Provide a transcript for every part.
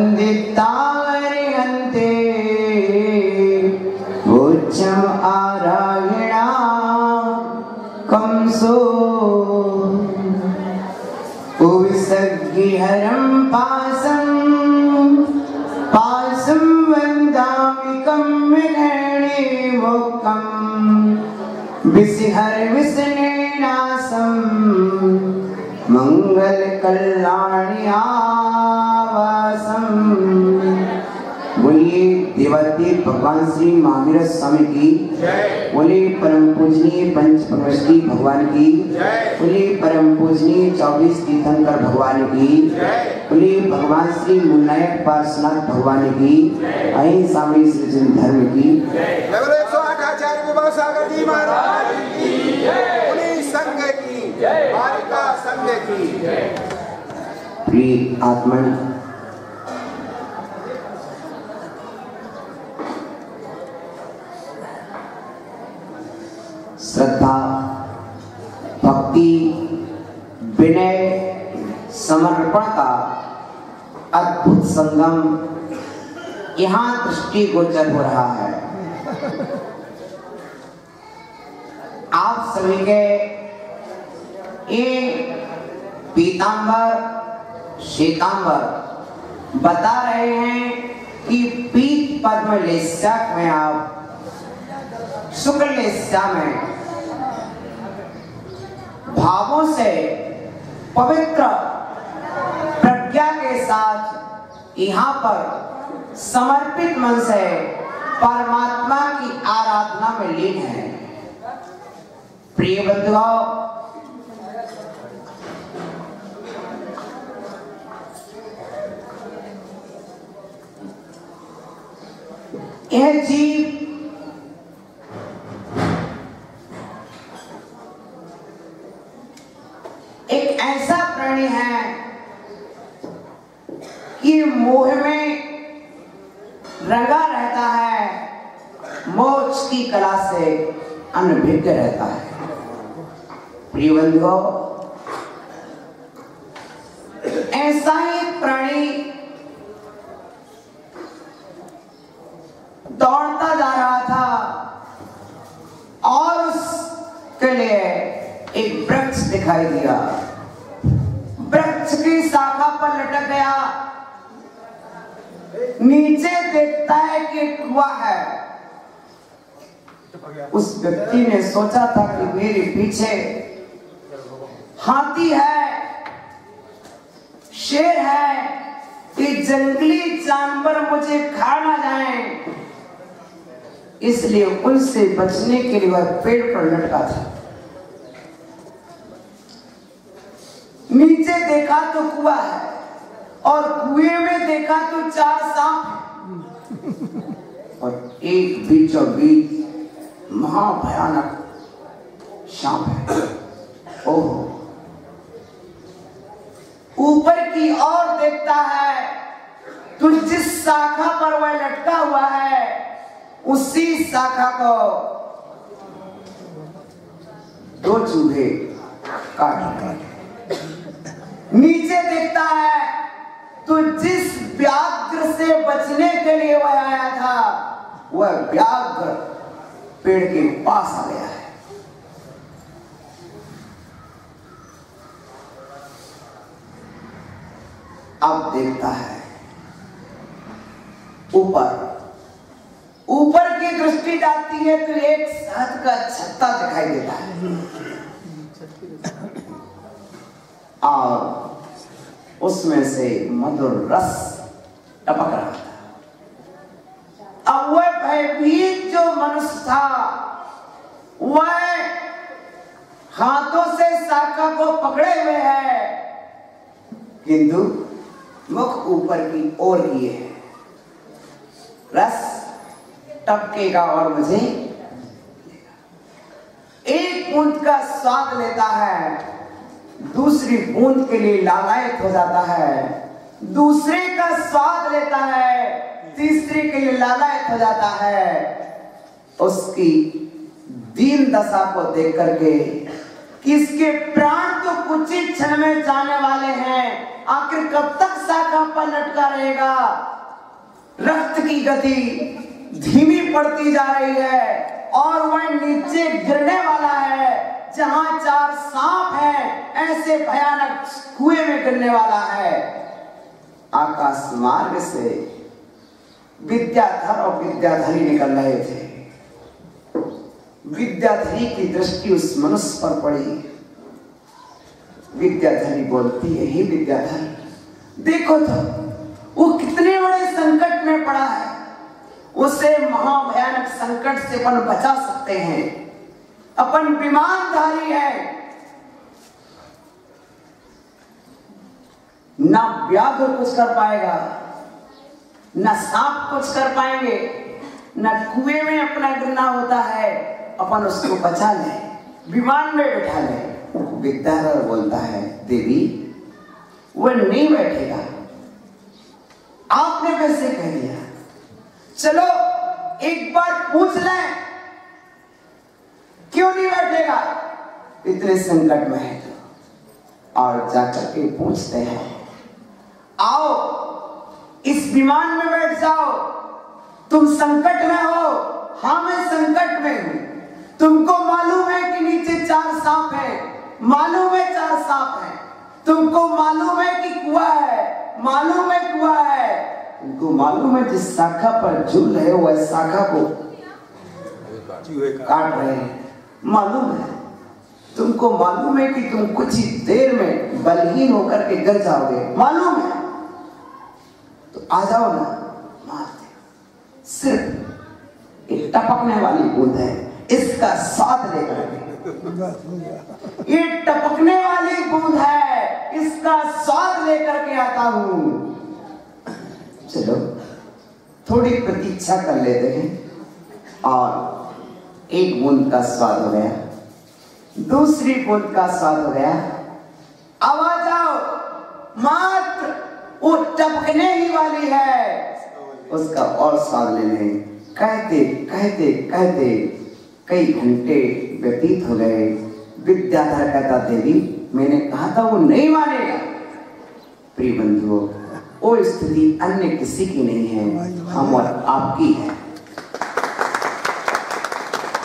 वन्दितावरिहन्ते उच्चम आरायणा कंसो उविसर्गिहरं पासं पासं वन्दामिकं विघर्णे मोक्कं विसिहर विसनेनासं मंगल कल्याणी आवासम। बोलिए देवादेव भगवान श्री महावीर स्वामी की, बोलिए परम पूजनीय पंच परमेश्वरी भगवान की, बोलिए परम पूजनीय 24 तीर्थंकर भगवान की, बोलिए भगवान श्री मुन्नायक पार्श्वनाथ भगवान की, अहिंसा में सृजन धर्म की। 108 आचार्य विभा सागर जी महाराज की जय, पुलिस संघ की जय, बालिका संघ की जय। प्रिय आत्मन, श्रद्धा, भक्ति, विनय, समर्पण का अद्भुत संगम यहाँ दृष्टिगोचर हो रहा है। आप सभी के ये पीतांबर श्वेतांबर बता रहे हैं कि पीत पद्म लेस्याक में आप शुक्ल लेस्या में भावों से पवित्र प्रज्ञा के साथ यहाँ पर समर्पित मन से परमात्मा की आराधना में लीन है। प्रिय बंधुओं, यह जीव एक ऐसा प्राणी है कि मोह में रंगा रहता है, मोक्ष की कला से अनभिज्ञ रहता है। प्रिय बंधुओं, ऐसा ही प्राणी दौड़ता जा रहा था और उसके लिए एक वृक्ष दिखाई दिया। वृक्ष की शाखा पर लटक गया, नीचे देखता है कि कुआं है। उस व्यक्ति ने सोचा था कि मेरे पीछे हाथी है, शेर है, ये जंगली जानवर मुझे खा ना जाए, इसलिए उनसे बचने के लिए वह पेड़ पर लटका था। नीचे देखा तो कुआं है और कुएं में देखा तो 4 सांप और एक बीचों बीच महाभयानक सांप है। ओह, ऊपर की ओर देखता है तो जिस शाखा पर वह लटका हुआ है उसी शाखा को 2 चूहे काट। नीचे देखता है तो जिस व्याघ्र से बचने के लिए वह आया था वह व्याघ्र पेड़ के पास आ गया है। अब देखता है ऊपर की दृष्टि जाती है तो एक शहद का छत्ता दिखाई देता है और उसमें से मधुर रस टपक रहा था। अब वह भयभीत जो मनुष्य था वह हाथों से शाखा को पकड़े हुए है, किंतु मुख ऊपर की ओर किए है। रस टपकेगा और मुझे एक बूंद का स्वाद लेता है, दूसरी बूंद के लिए लालायित हो जाता है, दूसरे का स्वाद लेता है, तीसरे के लिए लालायित हो जाता है। उसकी दीन दशा को देख करके कि इसके प्राण तो कुछ ही क्षण में जाने वाले हैं, आखिर कब तक शाखा पर लटका रहेगा। रक्त की गति धीमी पड़ती जा रही है और वह नीचे गिरने वाला है। जहां 4 सांप हैं, ऐसे भयानक कुएं में गिरने वाला है। आकाश मार्ग से विद्याधर और विद्याधरी निकल रहे थे। विद्याधरी की दृष्टि उस मनुष्य पर पड़ी। विद्याधरी बोलती है, हे विद्याधर, देखो तो वो कितने बड़े संकट में पड़ा है। उसे महाभयानक संकट से अपन बचा सकते हैं। अपन विमानधारी है, ना व्याघ्र कुछ कर पाएगा, ना सांप कुछ कर पाएंगे, ना कुएं में अपना गिरना होता है। अपन उसको बचा ले, विमान में बैठा ले। विद्याधर बोलता है, देवी वह नहीं बैठेगा, आपने कैसे कह दिया, चलो एक बार पूछ लें, क्यों नहीं बैठेगा, इतने संकट में है तो। और जाकर के पूछते हैं, आओ इस विमान में बैठ जाओ, तुम संकट में हो, हाँ मैं संकट में हूं। तुमको मालूम है कि नीचे 4 सांप है, मालूम है 4 सांप है। तुमको मालूम है कि कुआं है, मालूम है कुआं है। तुमको मालूम है जिस शाखा पर झूल रहे हो वह शाखा को काट रहे हैं, मालूम है। तुमको मालूम है कि तुम कुछ ही देर में बलहीन होकर के गिर जाओगे, मालूम है। तो आ जाओ ना, मार दे। सिर्फ एक टपकने वाली बूंद है, इसका स्वाद लेकर ये टपकने वाली बूंद है, इसका स्वाद लेकर के आता हूं। चलो थोड़ी प्रतीक्षा कर लेते हैं। और एक बूंद का स्वाद हो गया, दूसरी बूंद का स्वाद हो गया। अब आ जाओ, मात्र वो टपकने ही वाली है, उसका और स्वाद ले लें। कहते कहते कहते कई घंटे व्यतीत हो गए। विद्याधर कहता, देवी मैंने कहा था वो नहीं मानेगा। प्रिय बंधुओं, वो स्थिति अन्य किसी की नहीं है, हम और आपकी है।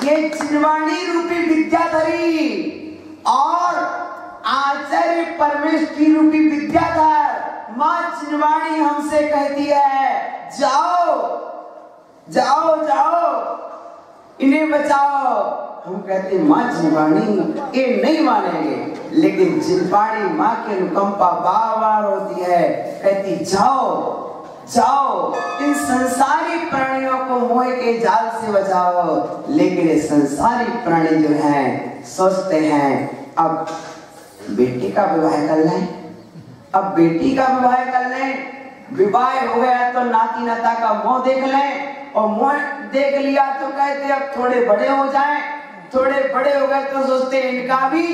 ये चिन्वाणी रूपी विद्याधरी और आचार्य परमेश्वरी रूपी विद्याधर, मां चिन्वाणी हमसे कहती है, जाओ जाओ जाओ इन्हें बचाओ। हम कहते मां चिन्वाणी ये नहीं मानेंगे, लेकिन चिन्वाणी मां की अनुकंपा बार बार होती है, कहती जाओ जाओ इन संसारी प्राणियों को मोह के जाल से बचाओ। लेकिन ये संसारी प्राणी जो हैं सोचते हैं अब बेटी का विवाह कर लें, अब बेटी का विवाह कर लें, विवाह हो गया तो नाती नाता का मोह देख लें, और मोह देख लिया तो कहते अब थोड़े बड़े हो जाएं, थोड़े बड़े हो गए तो सोचते इनका भी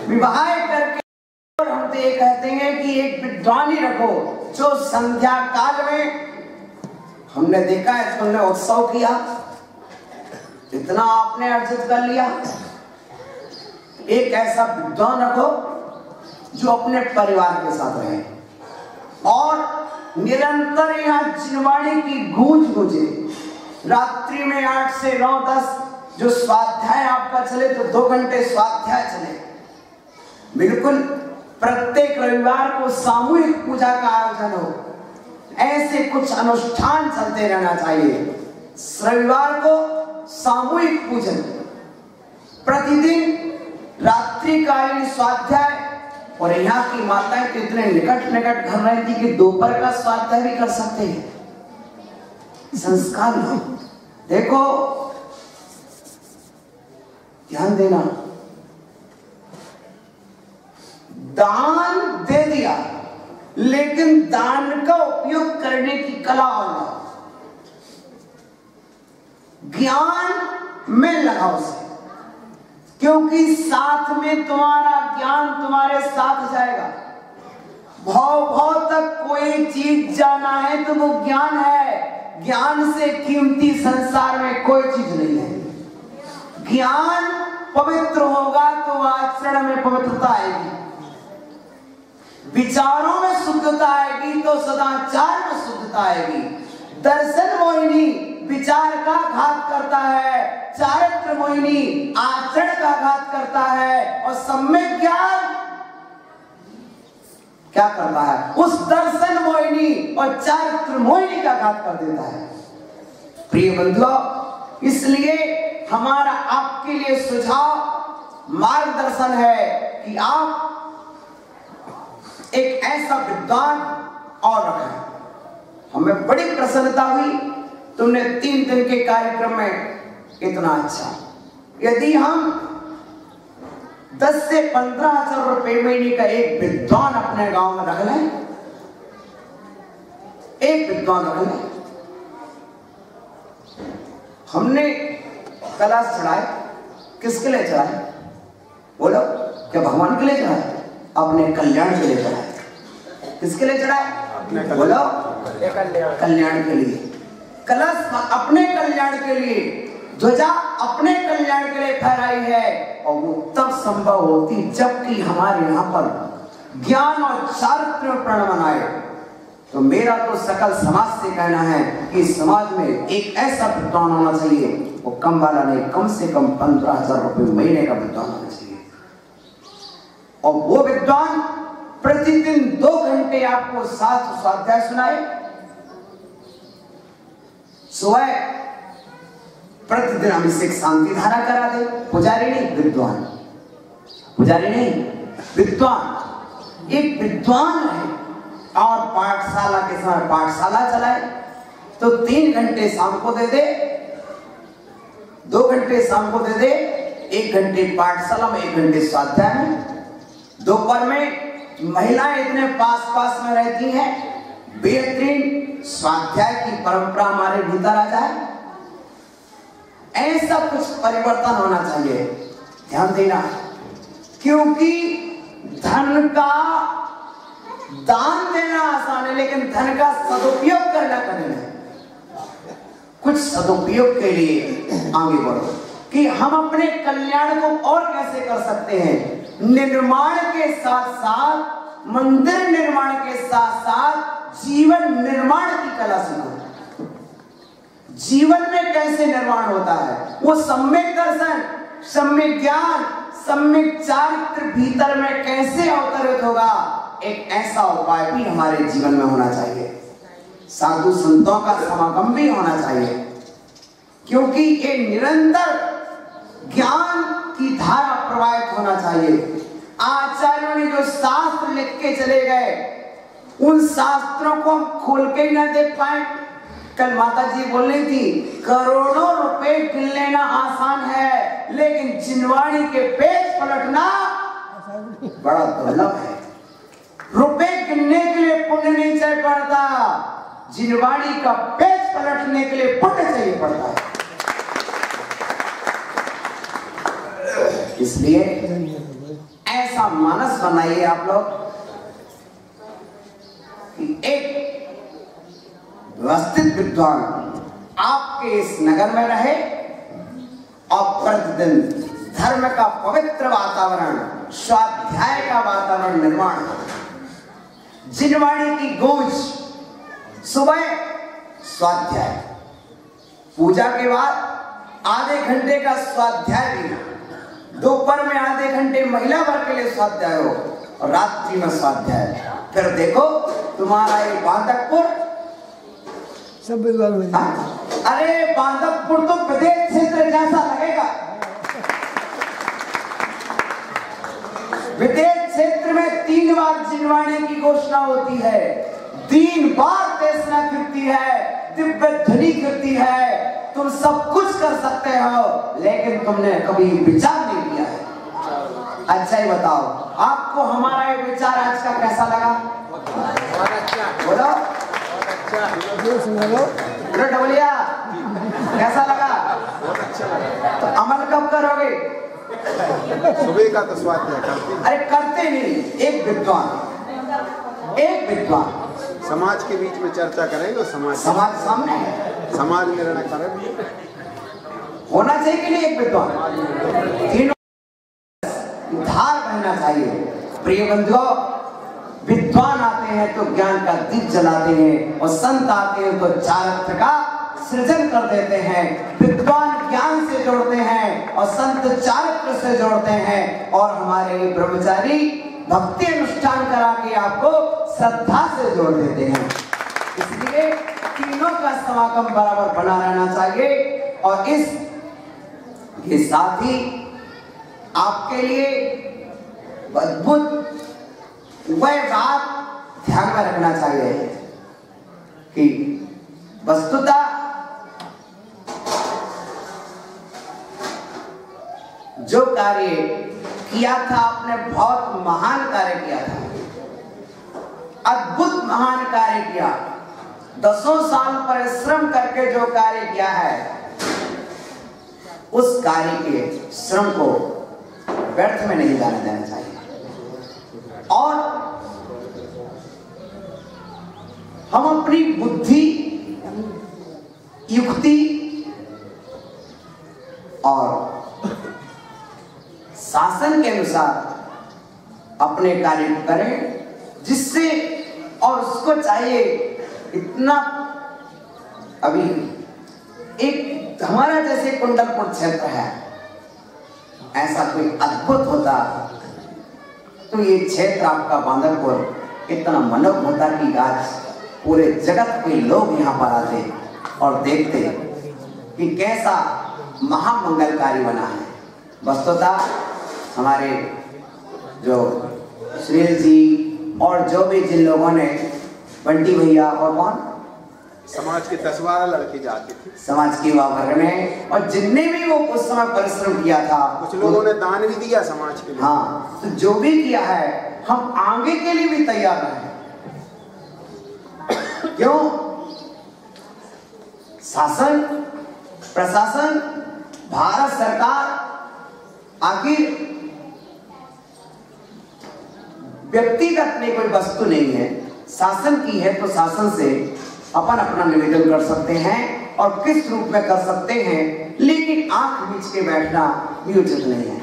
विवाह करके। और हम तो ये कहते हैं कि एक विद्वानी रखो जो संध्या काल में, हमने देखा है तुमने उत्सव किया, इतना आपने अर्जित कर लिया, एक ऐसा विद्वान रखो जो अपने परिवार के साथ रहे और निरंतर यहाँ चिन्वाणी की गूंज गूंजे। रात्रि में 8 से 9 10 जो स्वाध्याय आपका चले तो 2 घंटे स्वाध्याय चले। बिल्कुल प्रत्येक रविवार को सामूहिक पूजा का आयोजन हो, ऐसे कुछ अनुष्ठान चलते रहना चाहिए। रविवार को सामूहिक पूजन, प्रतिदिन रात्रिकालीन स्वाध्याय। और यहाँ की माताएं तो इतने निकट निकट घर रहती कि दोपहर का स्वाध्याय भी कर सकते हैं। संस्कार लो, देखो ध्यान देना, दान दे दिया लेकिन दान का उपयोग करने की कला होना, ज्ञान में लगाओ से, क्योंकि साथ में तुम्हारा ज्ञान तुम्हारे साथ जाएगा। भव भव तक कोई चीज जाना है तो वो ज्ञान है। ज्ञान से कीमती संसार में कोई चीज नहीं है। ज्ञान पवित्र होगा तो आचरण में पवित्रता आएगी, विचारों में शुद्धता आएगी तो सदाचार में शुद्धता आएगी। दर्शन मोहिनी विचार का घात करता है, चारित्र मोहिनी आचरण का घात करता है, और सम्यक ज्ञान क्या करता है? उस दर्शन मोहिनी और चारित्र मोहिनी का घात कर देता है। प्रिय बंधुओं, इसलिए हमारा आपके लिए सुझाव मार्गदर्शन है कि आप एक ऐसा विद्वान और रखें। हमें बड़ी प्रसन्नता हुई, तुमने 3 दिन के कार्यक्रम में इतना अच्छा। यदि हम 10 से 15 हजार रुपए महीने का एक विद्वान अपने गांव में रख लें, एक विद्वान रख लें। हमने कलश चढ़ाए, किसके लिए चढ़ाए? बोलो, क्या भगवान के लिए चढ़ाए? अपने कल्याण के लिए चढ़ाए। किसके लिए चढ़ाए? बोलो, कल्याण के लिए। कलश अपने कल्याण के लिए, ध्वजा अपने कल्याण के लिए फहराई है, और वो तब संभव होती जबकि हमारे यहाँ पर ज्ञान और चारित्र में प्रण बनाए। तो मेरा तो सकल समाज से कहना है कि समाज में एक ऐसा विद्वान होना चाहिए, वो कम वाला नहीं, कम से कम 15,000 रुपए महीने का विद्वान होना चाहिए। और वो विद्वान प्रतिदिन 2 घंटे आपको शास्त्र स्वाध्याय सुनाए। सुबह प्रतिदिन अभिषेक शांति धारा करा दे। पुजारी नहीं, विद्वान। पुजारी नहीं, विद्वान। एक विद्वान है, और पाठशाला के समय पाठशाला चलाए तो 3 घंटे शाम को दे दे, 2 घंटे शाम को दे दे, 1 घंटे पाठशाला में, 1 घंटे स्वाध्याय में। दोपहर में महिलाएं इतने पास पास में रहती हैं, बेहतरीन स्वाध्याय की परंपरा हमारे भीतर आ जाए। ऐसा कुछ परिवर्तन होना चाहिए, ध्यान देना। क्योंकि धन का दान देना आसान है, लेकिन धन का सदुपयोग करना कठिन है। कुछ सदुपयोग के लिए आगे बढ़ो कि हम अपने कल्याण को और कैसे कर सकते हैं। निर्माण के साथ साथ, मंदिर निर्माण के साथ साथ जीवन निर्माण की कला सीखो। जीवन में कैसे निर्माण होता है, वो सम्यक दर्शन, सम्यक ज्ञान, सम्यक चारित्र भीतर में कैसे अवतरित होगा, एक ऐसा उपाय भी हमारे जीवन में होना चाहिए। साधु संतों का समागम भी होना चाहिए, क्योंकि ये निरंतर ज्ञान की धारा प्रवाहित होना चाहिए। आचार्यों ने जो शास्त्र लिख के चले गए, उन शास्त्रों को हम खोल के ही ना देख पाए। कल माता जी बोल रही थी, करोड़ों रुपए गिन लेना आसान है, लेकिन जिनवाणी के पेज पलटना बड़ा दुर्लभ है। रुपए गिनने के लिए पुण्य नहीं चाहिए पड़ता, जिनवाणी का पेज पलटने के लिए पुण्य चाहिए पड़ता है। इसलिए ऐसा मानस बनाइए आप लोग कि एक व्यवस्थित विद्वान आपके इस नगर में रहे, और प्रतिदिन धर्म का पवित्र वातावरण, स्वाध्याय का वातावरण निर्माण हो। जिनवाणी की गूंज, सुबह स्वाध्याय, पूजा के बाद आधे घंटे का स्वाध्याय भी, दोपहर में आधे घंटे महिला वर्ग के लिए स्वाध्याय हो, और रात्रि में स्वाध्याय। फिर देखो तुम्हारा ये बांधकपुर सब विद्वान हो जाए। अरे बांधकपुर तो विदेश क्षेत्र जैसा लगेगा। विदेश क्षेत्र में 3 बार जिनवाणी की घोषणा होती है, 3 बार देशना गिरती है, दिव्य ध्वनि गिरती है। तुम सब कुछ कर सकते हो, लेकिन तुमने कभी विचार नहीं किया है। अच्छा ही बताओ, आपको हमारा ये विचार आज का कैसा लगा? बहुत अच्छा। बोलो, बोलो डबलिया, कैसा लगा? बहुत अच्छा लगा। तो अमल कब करोगे? सुबह का तो स्वाध्याय करते। अरे करते नहीं, एक विद्वान समाज के बीच में चर्चा करेंगे, समाज सामने है, समाज निर्णय करेंगे। होना चाहिए कि नहीं? एक विद्वान तीनों धार बहना चाहिए। प्रिय बंधुओं, विद्वान आते हैं तो ज्ञान का दीप जलाते हैं और संत आते हैं तो चारित्र का सृजन कर देते हैं। विद्वान ज्ञान से जोड़ते हैं और संत चारित्र से जोड़ते हैं और हमारे ब्रह्मचारी भक्ति अनुष्ठान करा के आपको श्रद्धा से जोड़ देते हैं। इसलिए तीनों का समागम बराबर बना रहना चाहिए। और इसके साथ ही आपके लिए अद्भुत वह बात ध्यान में रखना चाहिए कि वस्तुतः जो कार्य किया था आपने बहुत महान कार्य किया था, अद्भुत महान कार्य किया। 10 साल परिश्रम करके जो कार्य किया है, उस कार्य के श्रम को व्यर्थ में नहीं जाने देना चाहिए। और हम अपनी बुद्धि, युक्ति और शासन के अनुसार अपने कार्य करें, जिससे और उसको चाहिए इतना। अभी एक हमारा जैसे कुंडलपुर क्षेत्र है, ऐसा कोई अद्भुत होता तो ये क्षेत्र आपका बांदरपुर इतना मनोहर होता कि आज पूरे जगत के लोग यहाँ पर आते और देखते कि कैसा महामंगलकारी बना है। वस्तुतः हमारे जो सुनील जी और जो भी जिन लोगों ने, बंटी भैया और कौन, समाज के 10-12 लड़के जाते थे, समाज की वर्ग में, और जिनने भी वो उस समय परिश्रम किया था, कुछ लोगों ने दान भी दिया समाज के लिए। हाँ, तो जो भी किया है हम आगे के लिए भी तैयार हैं। क्यों? शासन, प्रशासन, भारत सरकार आखिर व्यक्तिगत में कोई वस्तु नहीं है, शासन की है, तो शासन से अपन अपना निवेदन कर सकते हैं और किस रूप में कर सकते हैं, लेकिन आंख बीच के बैठना भी उचित नहीं है।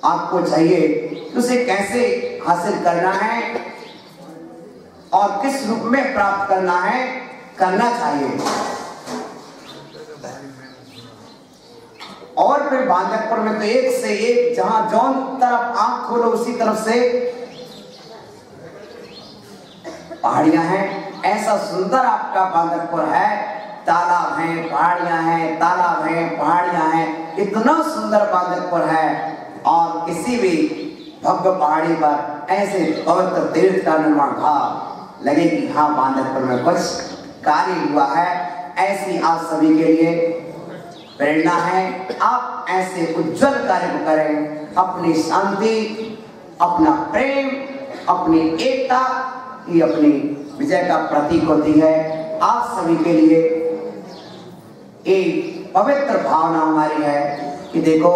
आपको चाहिए कि उसे कैसे हासिल करना है और किस रूप में प्राप्त करना है, करना चाहिए। और फिर बांदरपुर में तो एक से एक, जहां जौन तरफ आंख खोलो उसी तरफ से पहाड़ियां हैं। ऐसा सुंदर आपका बांदरपुर है, तालाब हैं, पहाड़ियां हैं, तालाब हैं, पहाड़ियां हैं, इतना सुंदर बांदरपुर है। और किसी भी भव्य पहाड़ी पर ऐसे पवित्र तीर्थ का निर्माण भाव लगे कि हाँ, बांदरपुर में कुछ कार्य हुआ है, ऐसी आप सभी के लिए प्रेरणा है। आप ऐसे उज्जवल कार्य को करें। अपनी शांति, अपना प्रेम, अपनी एकता ही अपनी विजय का प्रतीक होती है। आप सभी के लिए एक पवित्र भावना हमारी है कि देखो,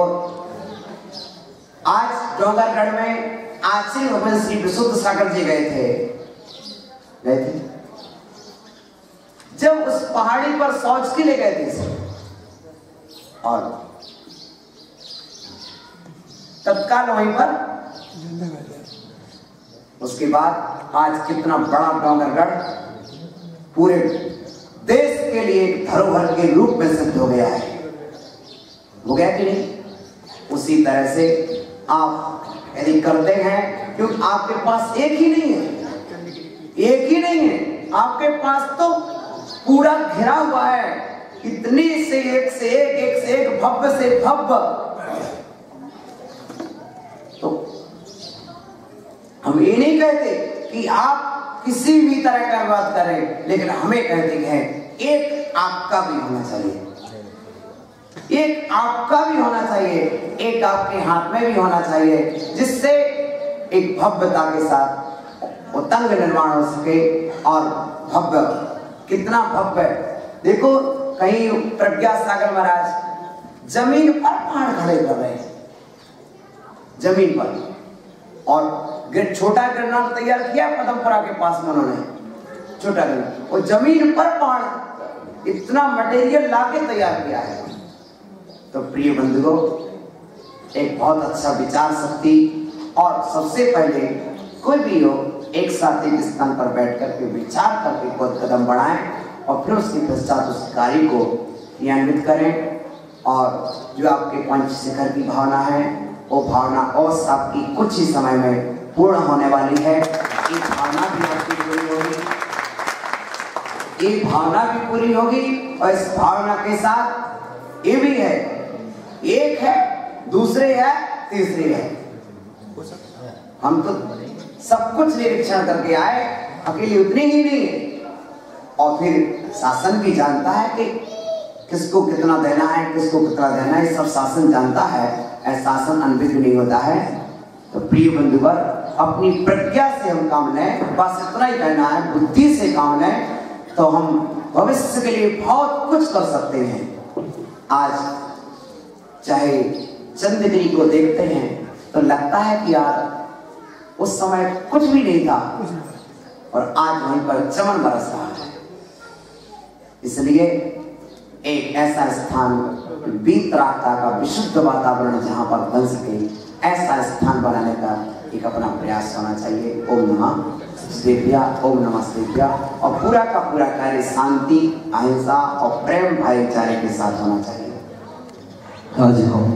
आज डोंगरगढ़ में आश्री भवन श्री विशुद्ध सागर जी गए थे। जब उस पहाड़ी पर शौच के लिए गए थे और तत्काल वहीं पर, उसके बाद आज कितना बड़ा डोंगरगढ़ पूरे देश के लिए एक धरोहर के रूप में सिद्ध हो गया है। हो गया कि नहीं? उसी तरह से आप यदि करते हैं, क्योंकि आपके पास एक ही नहीं है, एक ही नहीं है, आपके पास तो पूरा घिरा हुआ है, इतनी से एक भव्य से भव्य। तो हम ये नहीं कहते कि आप किसी भी तरह का बात करें, लेकिन हमें कहते हैं एक आपका भी होना चाहिए, एक आपका भी होना चाहिए, एक आपके हाथ में भी होना चाहिए, जिससे एक भव्यता के साथ वो तंग निर्माण हो सके। और भव्य, कितना भव्य, देखो कहीं प्रज्ञा सागर महाराज जमीन पर पहाड़ खड़े कर रहे हैं, जमीन पर, और छोटा गिरनार तैयार किया पदमपुरा के पास में उन्होंने, छोटा गिरनार, और जमीन पर पहाड़, इतना मटेरियल लाके तैयार किया है। तो प्रिय बंधुओं, एक बहुत अच्छा विचार शक्ति, और सबसे पहले कोई भी हो एक साथ एक स्थान पर बैठ करके विचार करके कोई कदम बढ़ाएं और फिर उसके पश्चात उस कार्य को क्रियान्वित करें। और जो आपके पंच शिखर की भावना है वो भावना और आपकी कुछ ही समय में पूर्ण होने वाली है। ये भावना भी आपकी पूरी होगी, ये भावना भी पूरी होगी, और इस भावना के साथ ये भी है, एक है, दूसरे है, तीसरी है। हम तो सब कुछ निरीक्षण करके आए, अकेली उतनी ही नहीं है। और फिर शासन भी जानता है कि किसको कितना देना है, किसको कितना देना है, सब शासन जानता है। ऐसा शासन अनभिज्ञ नहीं होता है। तो प्रिय बंधुवर, अपनी प्रज्ञा से हम काम लें, बस इतना ही कहना है, बुद्धि से काम लें तो हम भविष्य के लिए बहुत कुछ कर सकते हैं। आज चाहे चंद्रगिरी को देखते हैं तो लगता है कि यार उस समय कुछ भी नहीं था, और आज वहीं पर चमन बरस रहा है। इसलिए एक ऐसा स्थान वीतरागता का विशुद्ध वातावरण जहां पर बन सके, ऐसा स्थान बनाने का एक अपना प्रयास होना चाहिए। ओम नमः शिवाय, ओम नमः शिवाय। और पूरा का पूरा कार्य शांति, अहिंसा और प्रेम भाईचारे के साथ होना चाहिए। आज हम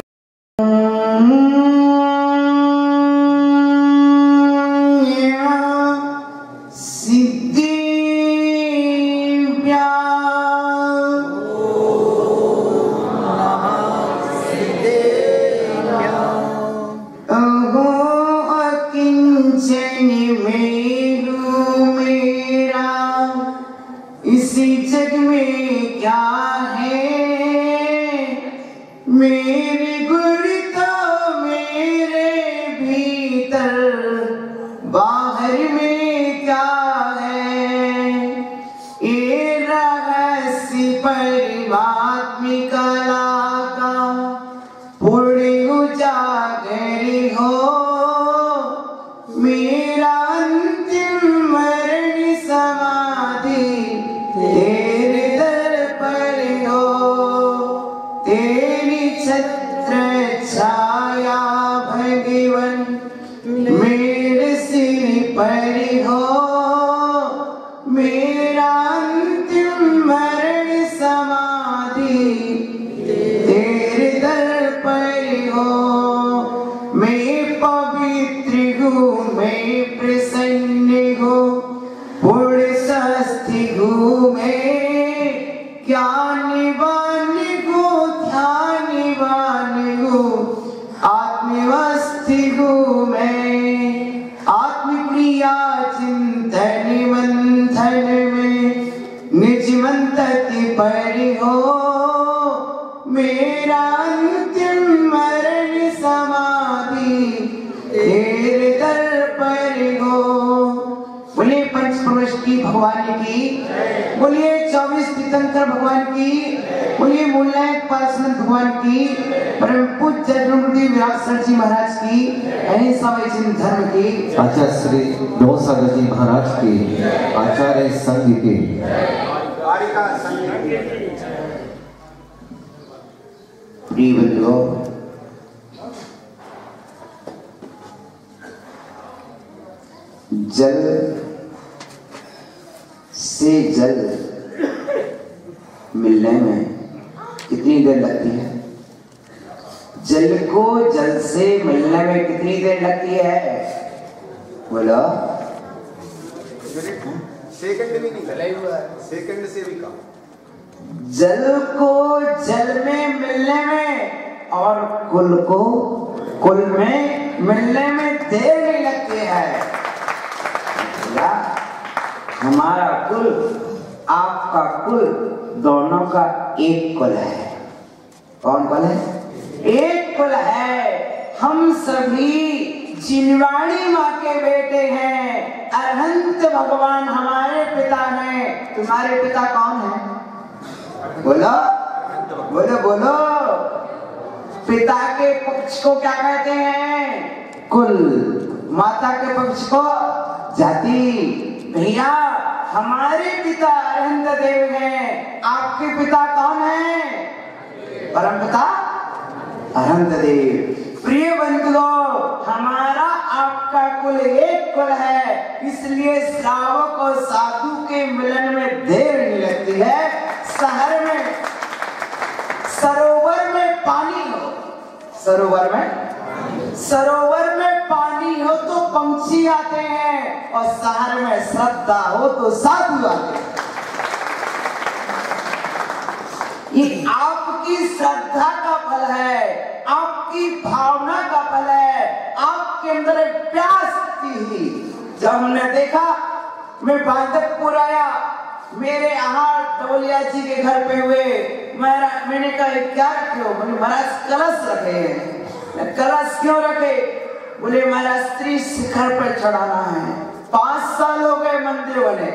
आचार्य श्री गौसागर जी महाराज की, आचार्य संघ की, जल से जल मिलने में कितनी देर लगती है? जल को जल से मिलने में कितनी देर लगती है? बोलो। सेकंड भी नहीं, सेकंड से भी कम। जल को जल में मिलने में और कुल को कुल में मिलने में देर नहीं लगती है। हमारा कुल, आपका कुल, दोनों का एक कुल है। कौन कुल है? एक कुल है। हम सभी जिनवाणी माँ के बेटे हैं। अरहंत भगवान हमारे पिता हैं। तुम्हारे पिता कौन है? बोलो बोलो बोलो। पिता के पक्ष को क्या कहते हैं? कुल। माता के पक्ष को जाति। भैया हमारे पिता अरहंत देव हैं। आपके पिता कौन है? परम पिता अनंत देव। प्रिय बंधुओं, हमारा आपका कुल एक कुल है, इसलिए श्रावक और साधु के मिलन में देर नहीं लगती है। शहर में सरोवर में पानी हो, सरोवर में पानी हो तो पंछी आते हैं, और शहर में श्रद्धा हो तो साधु आते हैं। ये आपकी श्रद्धा का फल है, आपकी भावना का फल है, आपके अंदर एक प्यास थी। जब हमने देखा, मैं बांधकपुर आया, मेरे यहाँ डोलिया जी के घर पे हुए, मैंने कहा क्या रखे हो? बोले महाराज कलश रखे हैं। कलश क्यों रखे? बोले महाराज स्त्री शिखर पर चढ़ाना है। 5 साल हो गए मंदिर बने,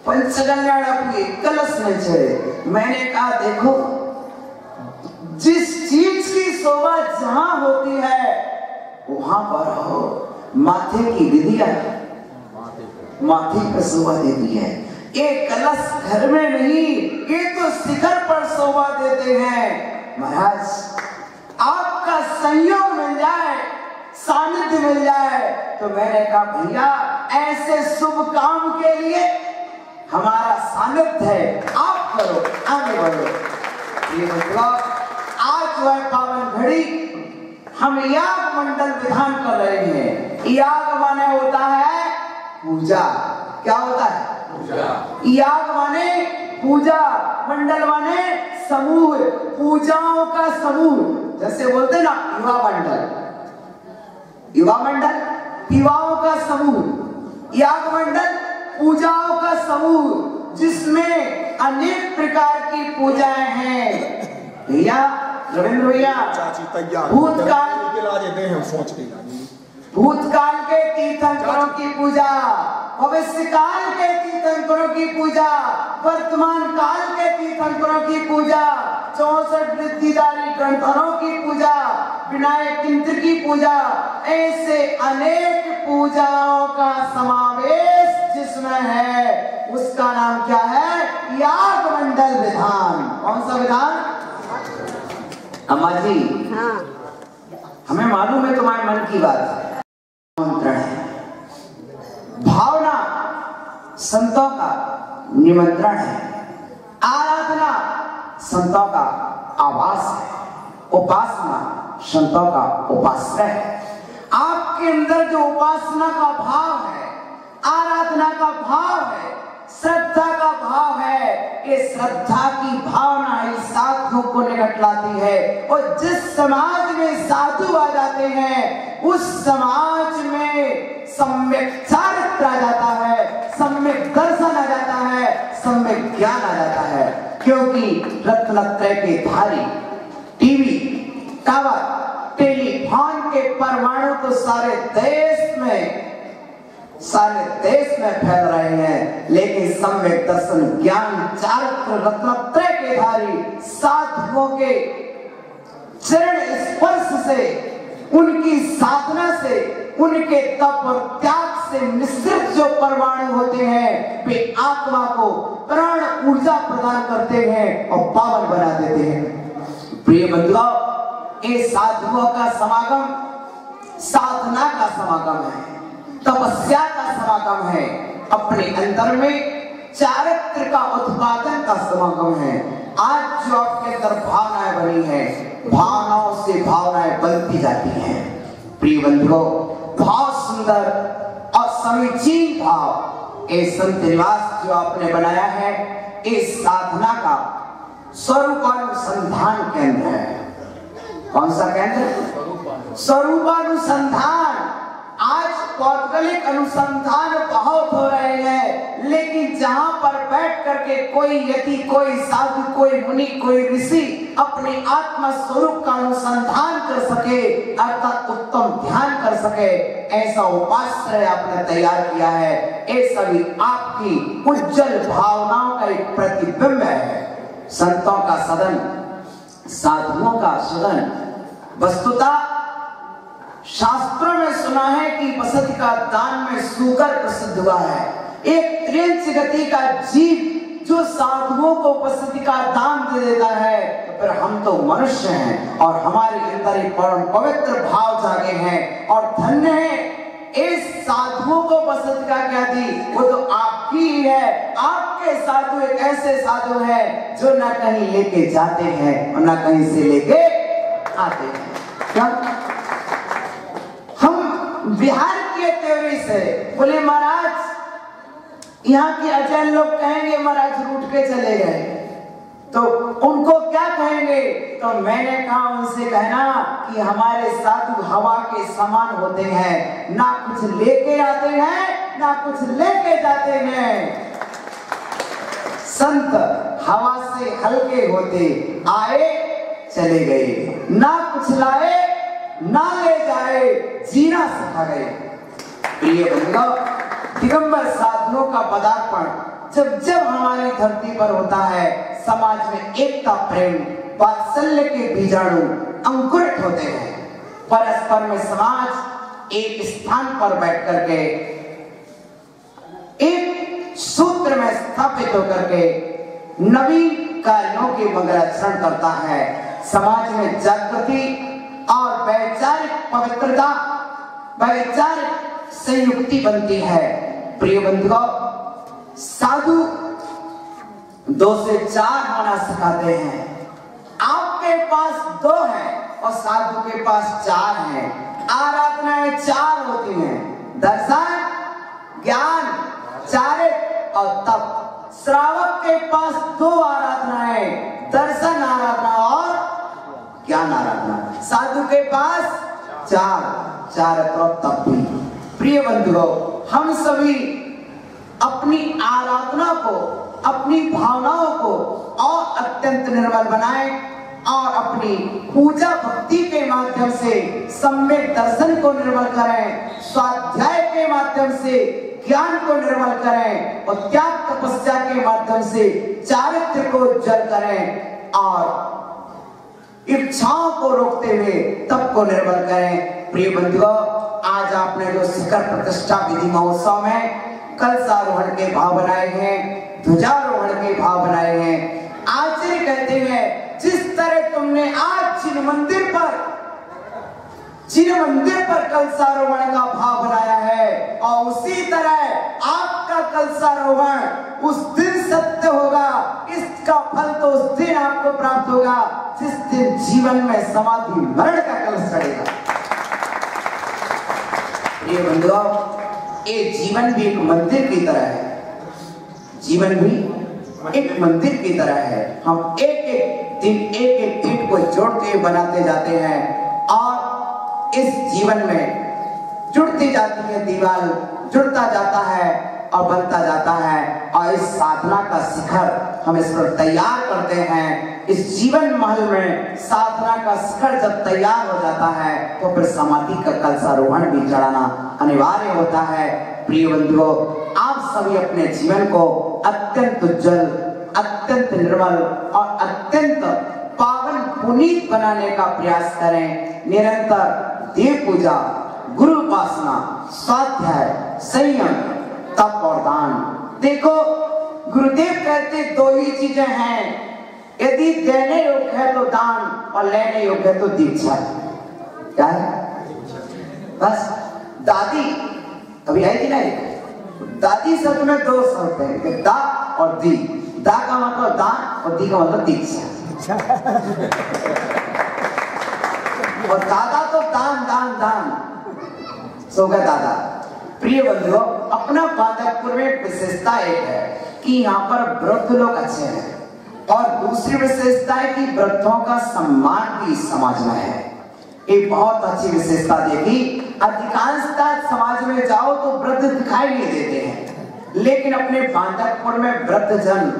पंचकल्याण हुए, कलश नहीं चढ़े। मैंने कहा देखो, जिस चीज की शोभा जहां होती है वहां पर हो, माथे की विधिया माथे पर शोभा देती है। ये कलश घर में नहीं, ये तो शिखर पर शोभा देते हैं। महाराज आपका संयोग मिल जाए, सानिध्य मिल जाए, तो मैंने कहा भैया ऐसे शुभ काम के लिए हमारा सानिध्य है, आप करो, आगे बढ़ो। ये मतलब आज वह पावन घड़ी हम याग मंडल विधान कर रहे हैं। याग माने होता है पूजा। क्या होता है? पूजा। याग माने पूजा, मंडल माने समूह, पूजाओं का समूह। जैसे बोलते ना युवा मंडल, युवाओं का समूह। याग मंडल पूजाओं का समूह, जिसमें अनेक प्रकार की पूजाएं हैं। भैया रविंद्र भैया, भूतकाल के तीर्थंकरों की पूजा, भविष्य काल के तीर्थंकरों की पूजा, वर्तमान काल के तीर्थंकरों की पूजा, 64 वृद्धिधारी ग्रंथों की पूजा, विनायक यंत्र की पूजा, ऐसे अनेक पूजाओं का समावेश जिसमें है, उसका नाम क्या है? याग मंडल विधान। कौन सा विधान? अम्मा जी, हमें मालूम है तुम्हारे मन की बात है। निमंत्रण है, भावना संतों का निमंत्रण है, आराधना संतों का आवास है, उपासना संतों का उपाश्रय है। आपके अंदर जो उपासना का भाव है, आराधना का भाव है, श्रद्धा का भाव है, ये श्रद्धा की भावना ही साधुओं को निकट लाती है। और जिस समाज में साधु आ जाते हैं, उस समाज में सम्यक चारित्र आ जाता है, सम्यक दर्शन आ जाता है, सम्यक ज्ञान आ जाता है। क्योंकि रत्नत्रय के धारी टीवी, टावर, टेलीफोन के परमाणु तो सारे देश में फैल रहे हैं, लेकिन सम्यक दर्शन, ज्ञान, चारित्र, रत्नत्रय के धारी साधुओं के चरण स्पर्श से, उनकी साधना से, उनके तप और त्याग से मिश्रित जो परमाणु होते हैं, वे आत्मा को प्राण ऊर्जा प्रदान करते हैं और पावन बना देते हैं। प्रिय बंधुओं, ये साधुओं का समागम साधना का समागम है, तपस्या का समागम है, अपने अंदर में चारित्र का उत्पादन का समागम है। आज जो आपके अंदर भावनाएं बनी है, भावनाओं से भावनाएं बनती जाती हैं। प्रिय बंधुओं, भाव सुंदर और समीचीन भाव, ये संत निवास जो आपने बनाया है, इस साधना का स्वरूपानुसंधान केंद्र है। कौन सा केंद्र? स्वरूपानुसंधान। आज पौद्गलिक अनुसंधान बहुत हो रहे हैं, लेकिन जहां पर बैठ करके कोई यति, कोई साधु, कोई मुनि, कोई ऋषि अपने आत्मा स्वरूप का अनुसंधान कर सके, अर्थात उत्तम ध्यान कर सके, ऐसा उपाश्रय आपने तैयार किया है। ये सभी आपकी उज्जवल भावनाओं का एक प्रतिबिंब है। संतों का सदन, साधुओं का सदन। वस्तुतः शास्त्रों में सुना है कि बसंत का दान में सूकर प्रसिद्ध हुआ है। एक त्रिंच गति का जीव जो साधुओं को बसंत का दान दे देता है, पर हम तो मनुष्य हैं और हमारे अंदर एक परम पवित्र भाव जागे हैं और धन्य है इस साधुओं को पसंदिका क्या दी, वो तो आपकी ही है। आपके साधु एक ऐसे साधु है जो ना कहीं लेके जाते हैं और ना कहीं से लेके आते हैं। क्या हम बिहार के त्योरी से बोले महाराज यहाँ के अजैन लोग कहेंगे महाराज रूठ के चले गए, तो उनको क्या कहेंगे? तो मैंने कहा उनसे कहना कि हमारे साधु हवा के समान होते हैं, ना कुछ लेके आते हैं ना कुछ लेके जाते हैं। संत हवा से हल्के होते आए चले गए, ना कुछ लाए ना ले जाए, जीना सिखा गए। प्रिय बंधुओं, दिगंबर साधुओं का पदार्पण जब जब हमारी धरती पर होता है, समाज में एकता, प्रेम, वात्सल्य के बीजाणु अंकुरित होते हैं। परस्पर में समाज एक स्थान पर बैठ करके एक सूत्र में स्थापित होकर के नवीन कार्यों के मंगलाचरण करता है। समाज में जागृति और वैचारिक पवित्रता, वैचारिक संयुक्ति बनती है। प्रिय बंधुओं, साधु 2 से 4 होना सिखाते हैं। आपके पास 2 है और साधु के पास 4 है। आराधनाएं 4 होती हैं, दर्शन, ज्ञान, चारित्र और तप। श्रावक के पास 2 आराधनाएं, दर्शन आराधना और ज्ञान आराधना। साधु के पास 4, चारित्र और तप भी। प्रिय बंधुओं, हम सभी अपनी आराधना को, अपनी भावनाओं को और अत्यंत निर्मल बनाएं और अपनी पूजा भक्ति के माध्यम से सम्यक दर्शन को निर्मल करें, स्वाध्याय के माध्यम से ज्ञान को निर्मल करें और त्याग तपस्या के माध्यम से चारित्र को उज्जवल करें और इच्छाओं को रोकते हुए तप को निर्मल करें। प्रिय बंधुओं, आज आपने जो शिखर प्रतिष्ठा विधि महोत्सव में कलशारोहण के भाव बनाए हैं, ध्वजारोहण के भाव बनाए हैं, आचार्य कहते हैं जिस तरह तुमने आज जिन मंदिर पर कलशारोहण का भाव बनाया है और उसी तरह आपका कलशारोहण उस दिन सत्य होगा। इसका फल तो उस दिन आपको प्राप्त होगा जिस दिन जीवन में समाधि मरण का कलश चढ़ेगा। ये बंधुओं, ये जीवन भी एक मंदिर की तरह है, जीवन भी एक मंदिर की तरह है। हम एक एक दिन एक एक ईंट को जोड़ते हुए बनाते जाते हैं और इस जीवन में जुड़ती जाती है दीवार, जुड़ता जाता है और बनता जाता है। और इस साधना का शिखर हम इस पर तैयार करते हैं। इस जीवन महल में साधना का शिखर जब तैयार हो जाता है तो फिर समाधि का कलशारोहण भी चढ़ाना अनिवार्य होता है। प्रिय बंधुओं, आप सभी अपने जीवन को अत्यंत उज्जवल, अत्यंत निर्मल और अत्यंत पावन पुनीत बनाने का प्रयास करें। निरंतर देव पूजा, गुरु उपासना, स्वाध्याय, संयम, तप और दान। देखो, गुरुदेव कहते 2 ही चीजें हैं, यदि देने योग्य है तो दान और लेने योग्य है तो दीक्षा। क्या है? बस दादी अभी आई थी ना, दादी शब्द में 2 शब्द हैं, दा और दी। दा का मतलब दान और दी का मतलब दीक्षा। और दादा तो दान दान दान, सो गया दादा। प्रिय बंधुओं, अपना बांधवपुर में विशेषता एक है कि यहाँ पर वृद्ध लोग अच्छे हैं और दूसरी विशेषता है कि वृद्धों का सम्मान भी समाज में है। एक बहुत अच्छी विशेषता देखी, अधिकांशतः समाज में जाओ तो वृद्ध दिखाई नहीं देते हैं, लेकिन अपने बांधवपुर में वृद्ध जन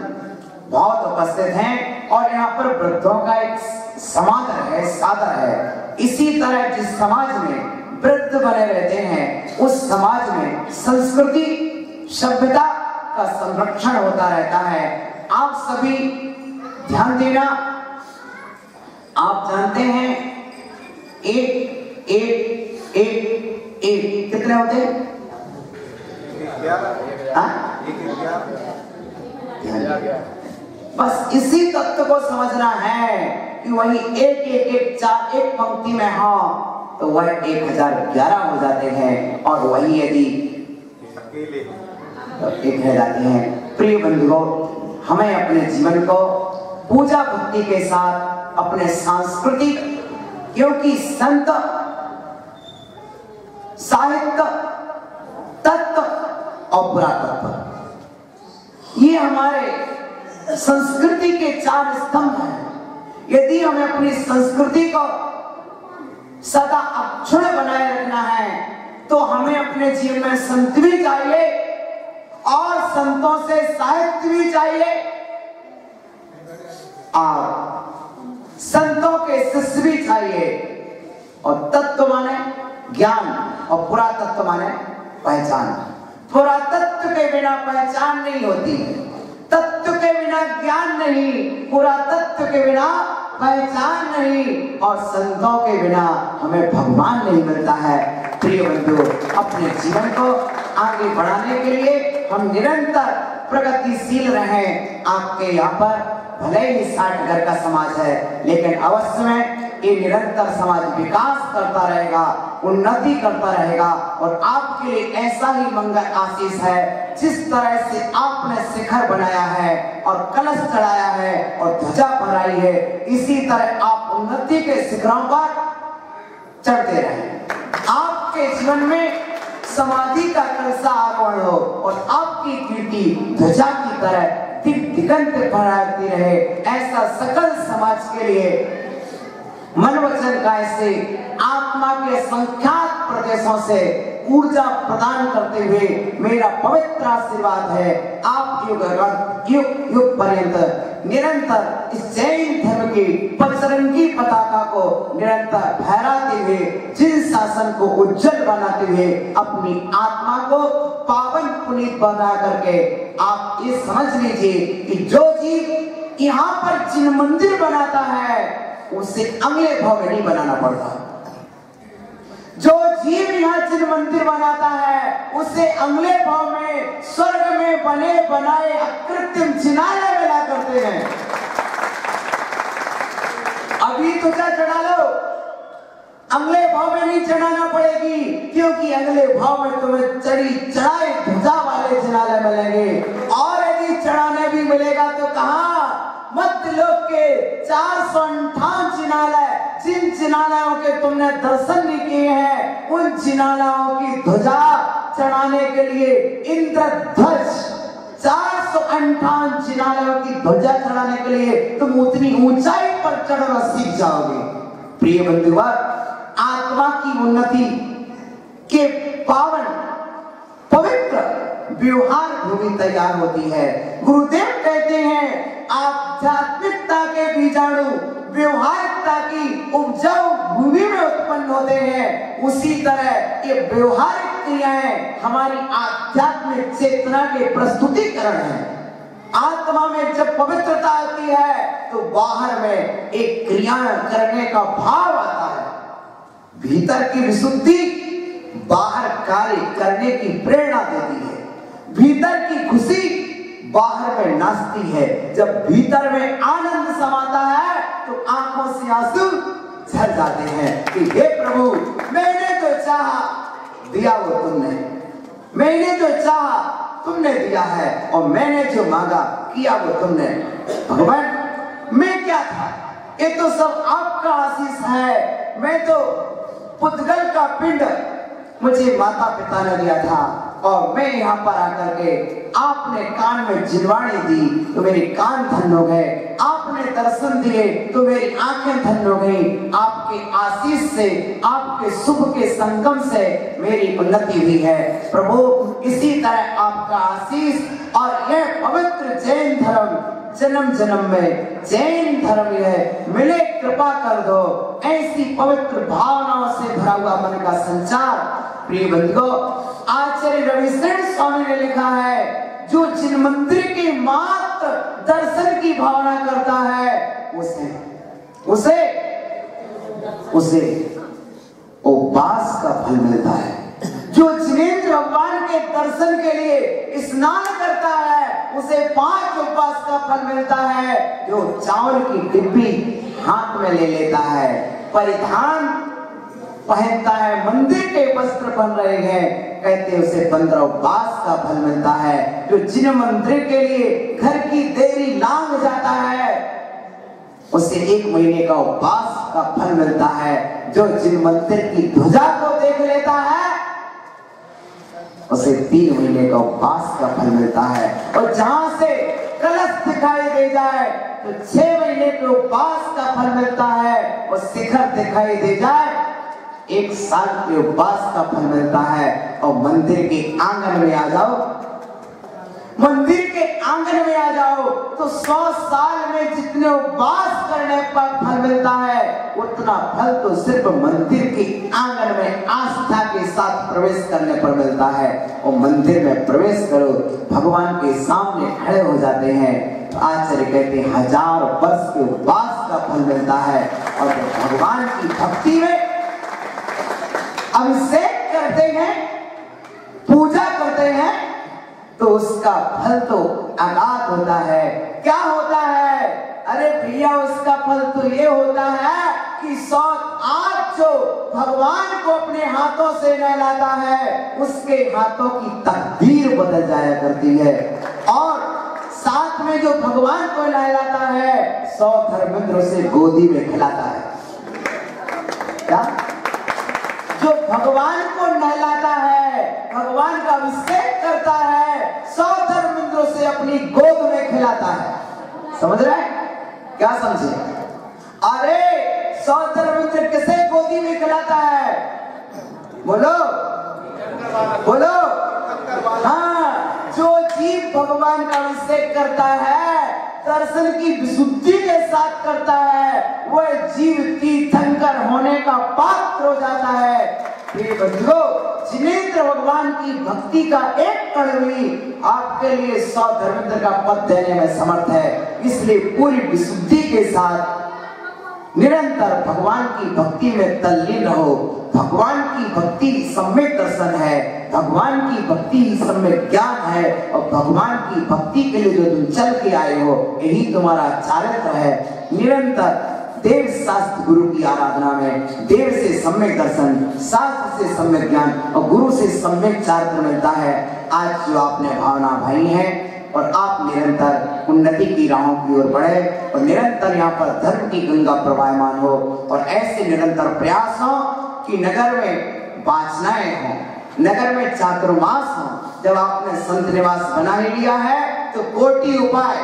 बहुत उपस्थित हैं और यहाँ पर वृद्धों का एक समादर है, सादर है। इसी तरह जिस समाज में वृद्ध बने रहते हैं उस समाज में संस्कृति, सभ्यता का संरक्षण होता रहता है। आप सभी ध्यान देना, आप जानते हैं एक एक एक एक कितने होते हैं? 11 बस इसी तत्व को समझना है कि वही एक पंक्ति में हो तो वह 1011 हो जाते हैं और वही यदि एक रह जाते हैं। प्रिय बंधुओं, हमें अपने जीवन को पूजा भक्ति के साथ अपने सांस्कृतिक, क्योंकि संत, साहित्य, तत्व और पुरातत्व ये हमारे संस्कृति के 4 स्तंभ हैं। यदि हमें अपनी संस्कृति को सदा अक्षुण्ण बनाए रखना है तो हमें अपने जीवन में संत भी चाहिए और संतों से साहित्य भी चाहिए और संतों के शिष्य भी चाहिए। और तत्व माने ज्ञान और पुरातत्व माने पहचान। पुरातत्व के बिना पहचान नहीं होती, तत्व के बिना ज्ञान नहीं, पुरातत्व के बिना पहचान नहीं और संतों के बिना हमें भगवान नहीं मिलता है। प्रिय बंधु, अपने जीवन को आगे बढ़ाने के लिए हम निरंतर प्रगतिशील रहें। आपके यहाँ पर भले ही 60 घर का समाज है, लेकिन अवश्य में ये निरंतर समाज विकास करता रहेगा, उन्नति करता रहेगा और आपके लिए ऐसा ही मंगल आशीष है। जिस तरह से आपने शिखर बनाया है और कलश चढ़ाया है और ध्वजा फहराई है, इसी तरह आप उन्नति के शिखरों पर चढ़ते रहें। आपके जीवन में समाधि का कलशा आरोहण हो और आपकी कीर्ति ध्वजा की तरह दिगंत फहराती रहे, ऐसा सकल समाज के लिए मन वचन काय से आत्मा के संख्यात प्रदेशों से ऊर्जा प्रदान करते हुए मेरा पवित्र आशीर्वाद है। आप युग पर्यंत निरंतर इस जैन धर्म की पचरंगी पताका को निरंतर फहराते हुए, जिन शासन को उज्जवल बनाते हुए अपनी आत्मा को पावन पुनीत बना करके आप ये समझ लीजिए कि जो जीव यहाँ पर जिन मंदिर बनाता है उसे अगले भाव में नहीं बनाना पड़ता। जो जीव यहाँ जिन मंदिर बनाता है उसे अगले भाव में स्वर्ग में बने बनाए अकृत्रिम जिनालय मिला करते हैं। अभी ध्वजा चढ़ा लो, अगले भाव में नहीं चढ़ाना पड़ेगी, क्योंकि अगले भाव में तुम्हें चढ़ाए ध्वजा वाले जिनालय मिलेंगे। और यदि चढ़ाने भी मिलेगा तो कहाँ? मध्य लोक के 458 जिनालय, जिन जिनालयों के तुमने दर्शन नहीं किए हैं, उन जिनालयों की ध्वजा चढ़ाने के लिए इंद्रध्वज 458 जिनालयों की ध्वजा चढ़ाने के लिए तुम उतनी ऊंचाई पर चढ़ना सीख जाओगे। प्रिय बंधुओं, आत्मा की उन्नति के पावन पवित्र व्यवहार भूमि तैयार होती है। गुरुदेव कहते हैं आध्यात्मिकता के बीजाणु व्यवहारिकता की उपजाऊ भूमि में उत्पन्न होते हैं। उसी तरह ये व्यवहारिक क्रियाएं हमारी आध्यात्मिक चेतना के प्रस्तुतिकरण है। आत्मा में जब पवित्रता आती है तो बाहर में एक क्रिया करने का भाव आता है। भीतर की विशुद्धि बाहर कार्य करने की प्रेरणा देती है। भीतर की खुशी बाहर में नाचती है। जब भीतर में आनंद समाता है तो आंखों से आंसू झर जाते हैं कि हे प्रभु, मैंने जो चाहा दिया वो तुमने, मैंने जो चाहा तुमने दिया है और मैंने जो मांगा किया वो तुमने। भगवान, मैं क्या था? ये तो सब आपका आशीष है। मैं तो पुद्गल का पिंड मुझे माता पिता ने दिया था और मैं यहाँ पर आकर के आपने कान में जिनवाणी दी तो मेरे कान धन्य हो गए, आपने दर्शन दिए तो मेरी आंखें धन्य हो गई। आपके आशीष से, आपके शुभ के संगम से मेरी उन्नति हुई है। प्रभु, इसी तरह आपका आशीष और यह पवित्र जैन धर्म जन्म जन्म में जैन धर्म यह मिले, कृपा कर दो। ऐसी पवित्र भावनाओं से भरा हुआ मन का संचार। प्रिय बंधुओं, आचार्य रविशरण स्वामी ने लिखा है, जो जिन मंदिर के मात्र दर्शन की भावना करता है उसे उपवास का फल मिलता है। जो जिनेंद्र भगवान के दर्शन के लिए स्नान करता है उसे 5 उपवास का फल मिलता है। जो चावल की डिब्बी हाथ में ले लेता है, परिधान पहनता है, मंदिर के वस्त्र पहन रहे हैं, कहते उसे 15 उपवास का फल मिलता है। जो जिन मंदिर के लिए घर की देरी लांग जाता है उसे 1 महीने का उपवास का फल मिलता है। जो जिन मंदिर की ध्वजा को देख लेता है उसे 3 महीने का उपवास का फल मिलता है। और जहां से कलश दिखाई दे जाए तो 6 महीने के उपवास का फल मिलता है। और शिखर दिखाई दे जाए 1 साल के उपवास का फल मिलता है। और मंदिर के आंगन में आ जाओ, मंदिर के आंगन में आ जाओ तो 100 साल में जितने उपवास करने पर फल मिलता है उतना फल तो सिर्फ मंदिर के आंगन में आस्था के साथ प्रवेश करने पर मिलता है। और मंदिर में प्रवेश करो, भगवान के सामने खड़े हो जाते हैं, आचार्य कहते हैं 1000 वर्ष के उपवास का फल मिलता है। और भगवान की भक्ति में अभिषेक करते हैं, पूजा करते हैं तो उसका फल तो अगाध होता है। क्या होता है? अरे भैया उसका फल तो ये होता है कि 100 आज जो भगवान को अपने हाथों से नहलाता है उसके हाथों की तकदीर बदल जाया करती है। और साथ में जो भगवान को नहलाता है 100 धर्मेंद्र से गोदी में खिलाता है। क्या? जो भगवान को नहलाता है, भगवान का अभिषेक करता है, 100 धर्मेंद्रों से अपनी गोद में खिलाता है। समझ रहे हैं? क्या समझे? अरे 100 धर्मेंद्र किसे गोदी में खिलाता है? बोलो बोलो। हाँ, जो जीव भगवान का अभिषेक करता है, दर्शन की विशुद्धि के साथ करता है, वह जीव तीर्थंकर होने का पात्र हो जाता है। प्रिय बंधुओं, जिनेंद्र भगवान की भक्ति का एक कण भी आपके लिए 100 धर्मेंद्र का पद देने में समर्थ है। इसलिए पूरी विशुद्धि के साथ निरंतर भगवान की भक्ति में तल्लीन रहो। भगवान की भक्ति सम्यक दर्शन है, भगवान की भक्ति ही सम्यक ज्ञान है। और भगवान की भक्ति के लिए जो तुम चल के आए हो यही तुम्हारा चारित्र है। निरंतर देव शास्त्र गुरु की आराधना में देव से सम्यक दर्शन, शास्त्र से सम्यक ज्ञान और गुरु से सम्यक चारित्र मिलता है। आज जो आपने भावना भाई है और आप निरंतर उन्नति की राहों की ओर बढ़े और निरंतर यहाँ पर धर्म की गंगा प्रवाहमान हो और ऐसे निरंतर प्रयास हो कि नगर में वाचनाएं हो, नगर में चातुर्मास हो। जब आपने संत निवास बना ही लिया है तो कोटि उपाय,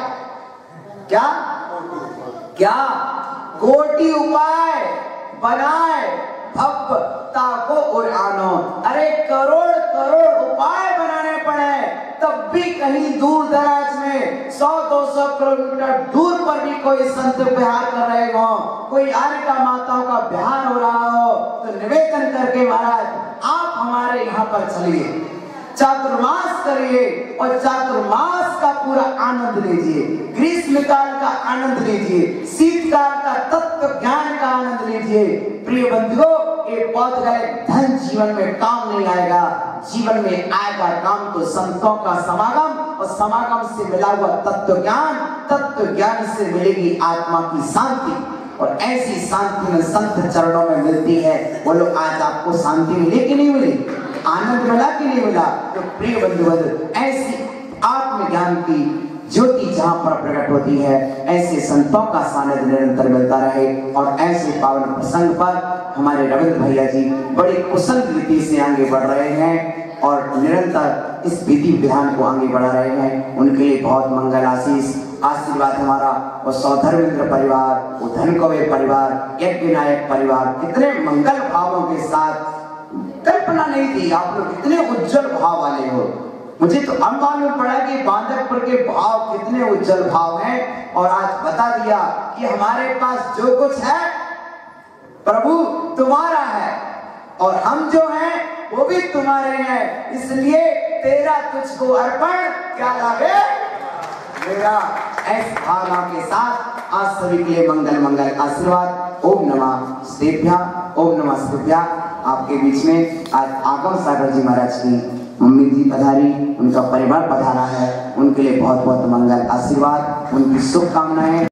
क्या क्या कोटि उपाय बनाए भक्ता को उड़ानो। अरे करोड़ करोड़ उपाय बनाने पड़े तब भी कहीं दूर दराज में 100-200 किलोमीटर दूर पर भी कोई संत विहार कर रहे हो, कोई आर्य माताओं का विहार हो रहा हो तो निवेदन करके महाराज आप हमारे यहाँ पर चलिए, चातुर्मास करिए और चातुर्मास का पूरा आनंद लीजिए, ग्रीष्म काल का आनंद लीजिए, शीतकाल का तत्व ज्ञान का आनंद लीजिए। प्रिय बंधुओं, ये पौध गए धन जीवन में काम नहीं आएगा, जीवन में आएगा काम तो संतों का समागम और समागम से मिला हुआ तत्व ज्ञान से मिलेगी आत्मा की शांति। और ऐसी शांति में संत चरणों में मिलती है। बोलो आज आपको शांति मिली कि नहीं मिली? आनंद मिला कि नहीं मिला? तो प्रिय बंधु, ऐसी आत्मज्ञान की ज्योति जहां पर प्रकट होती है ऐसे संतों का सानिध्य निरंतर मिलता रहे। और ऐसे पावन प्रसंग पर हमारे रविंद्र भैया जी बड़ी कुशल रीति से आगे बढ़ रहे हैं और निरंतर इस विधि विधान को आगे बढ़ा रहे हैं। उनके लिए बहुत मंगल आशीष आशीर्वाद हमारा। और सौधर्मेंद्र परिवार, वो धनकवे परिवार, यज्ञ नायक परिवार कितने मंगल भावों के साथ, कल्पना नहीं थी आप लोग कितने उज्जवल भाव वाले हो। मुझे तो अब मालूम पड़ा कि बांधवपुर के भाव कितने उज्जवल भाव हैं। और आज बता दिया कि हमारे पास जो कुछ है प्रभु तुम्हारा है और हम जो हैं वो भी तुम्हारे हैं, इसलिए तेरा तुझको अर्पण क्या लागे मेरा। ऐसी भावना के साथ आज सभी के लिए मंगल मंगल आशीर्वाद। ओम नमः शिवाय, ओम नमः शिवाय। आपके बीच में आज आगम सागर जी महाराज की मम्मी जी पधारी, उनका परिवार पधारा है। उनके लिए बहुत बहुत मंगल आशीर्वाद, उनकी शुभकामनाएं।